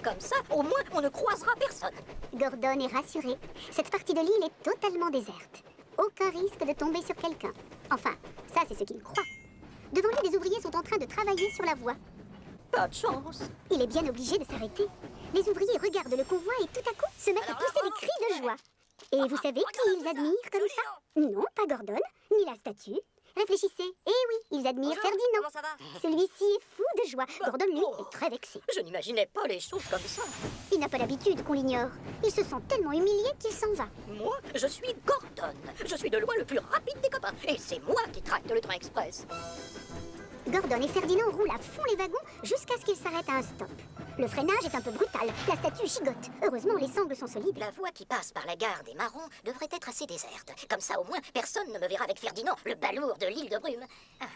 Comme ça, au moins, on ne croisera personne. Gordon est rassuré. Cette partie de l'île est totalement déserte. Aucun risque de tomber sur quelqu'un. Enfin, ça c'est ce qu'il croit. Devant lui, des ouvriers sont en train de travailler sur la voie. Pas de chance. Il est bien obligé de s'arrêter. Les ouvriers regardent le convoi et tout à coup se mettent à pousser des cris de joie. Et vous savez qui ils admirent comme ça? Non, pas Gordon, ni la statue. Réfléchissez. Eh oui, ils admirent Ferdinand. Comment ça va? Celui-ci est fou de joie. Gordon, lui, est très vexé. Je n'imaginais pas les choses comme ça. Il n'a pas l'habitude qu'on l'ignore. Il se sent tellement humilié qu'il s'en va. Moi, je suis Gordon. Je suis de loin le plus rapide des copains. Et c'est moi qui tracte le train express. Gordon et Ferdinand roulent à fond les wagons jusqu'à ce qu'ils s'arrêtent à un stop. Le freinage est un peu brutal, la statue gigote. Heureusement, les sangles sont solides. La voie qui passe par la gare des Marrons devrait être assez déserte. Comme ça, au moins, personne ne me verra avec Ferdinand, le balourd de l'île de Brume. Ah.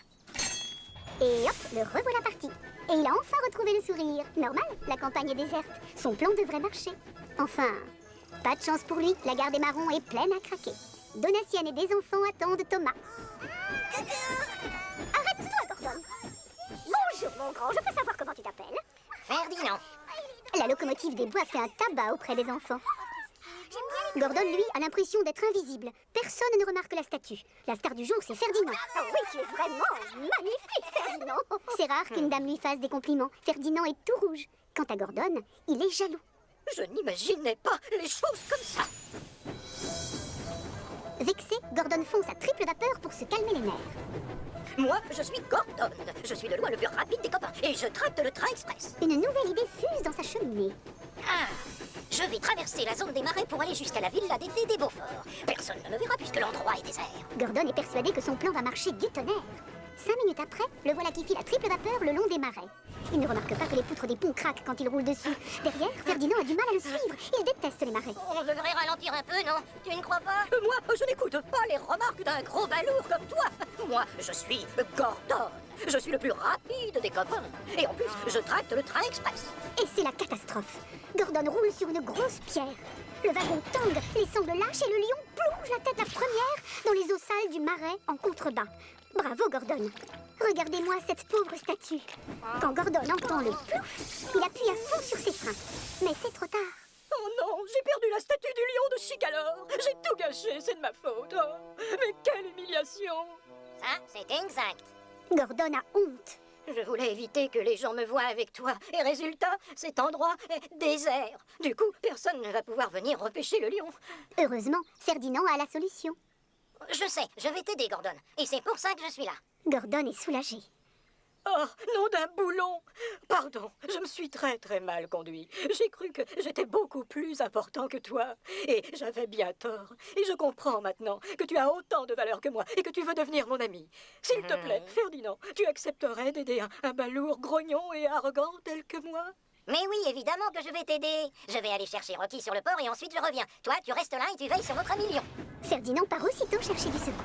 Et hop, le revoilà parti. Et il a enfin retrouvé le sourire. Normal, la campagne est déserte. Son plan devrait marcher. Enfin, pas de chance pour lui, la gare des Marrons est pleine à craquer. Donatienne et des enfants attendent Thomas. Arrête-toi, Gordon. Bonjour, mon grand, je peux savoir comment tu t'appelles? Ferdinand. La locomotive des bois fait un tabac auprès des enfants. Gordon, lui, a l'impression d'être invisible. Personne ne remarque la statue. La star du jour, c'est Ferdinand. Oh oui, tu es vraiment magnifique, Ferdinand. C'est rare qu'une dame lui fasse des compliments. Ferdinand est tout rouge. Quant à Gordon, il est jaloux. Je n'imaginais pas les choses comme ça. Vexé, Gordon fonce à triple vapeur pour se calmer les nerfs. Moi, je suis Gordon. Je suis de loin le plus rapide des copains. Et je tracte le train express. Une nouvelle idée fuse dans sa cheminée. Ah, je vais traverser la zone des marais pour aller jusqu'à la villa d'été des Beauforts. Personne ne me verra puisque l'endroit est désert. Gordon est persuadé que son plan va marcher du tonnerre. 5 minutes après, le voilà qui file à triple vapeur le long des marais. Il ne remarque pas que les poutres des ponts craquent quand il roule dessus. Derrière, Ferdinand a du mal à le suivre. Il déteste les marais. On devrait ralentir un peu, non? Tu ne crois pas? Moi, je n'écoute pas les remarques d'un gros balourd comme toi. Moi, je suis Gordon. Je suis le plus rapide des copains. Et en plus, je tracte le train express. Et c'est la catastrophe. Gordon roule sur une grosse pierre. Le wagon tangue, les sangles lâchent et le lion plonge la tête la première dans les eaux sales du marais en contrebas. Bravo, Gordon. Regardez-moi cette pauvre statue. Quand Gordon entend le plouf, il appuie à fond sur ses freins. Mais c'est trop tard. Oh non, j'ai perdu la statue du lion de Chicalor. J'ai tout gâché, c'est de ma faute. Oh, mais quelle humiliation. Ça, c'est exact. Gordon a honte. Je voulais éviter que les gens me voient avec toi. Et résultat, cet endroit est désert. Du coup, personne ne va pouvoir venir repêcher le lion. Heureusement, Ferdinand a la solution. Je sais, je vais t'aider, Gordon. Et c'est pour ça que je suis là. Gordon est soulagé. Oh, nom d'un boulon! Pardon, je me suis très mal conduit. J'ai cru que j'étais beaucoup plus important que toi. Et j'avais bien tort. Et je comprends maintenant que tu as autant de valeur que moi et que tu veux devenir mon ami. S'il te plaît, Ferdinand, tu accepterais d'aider un balourd grognon et arrogant tel que moi? Mais oui, évidemment que je vais t'aider. Je vais aller chercher Rocky sur le port et ensuite je reviens. Toi, tu restes là et tu veilles sur notre ami lion. Ferdinand part aussitôt chercher du secours.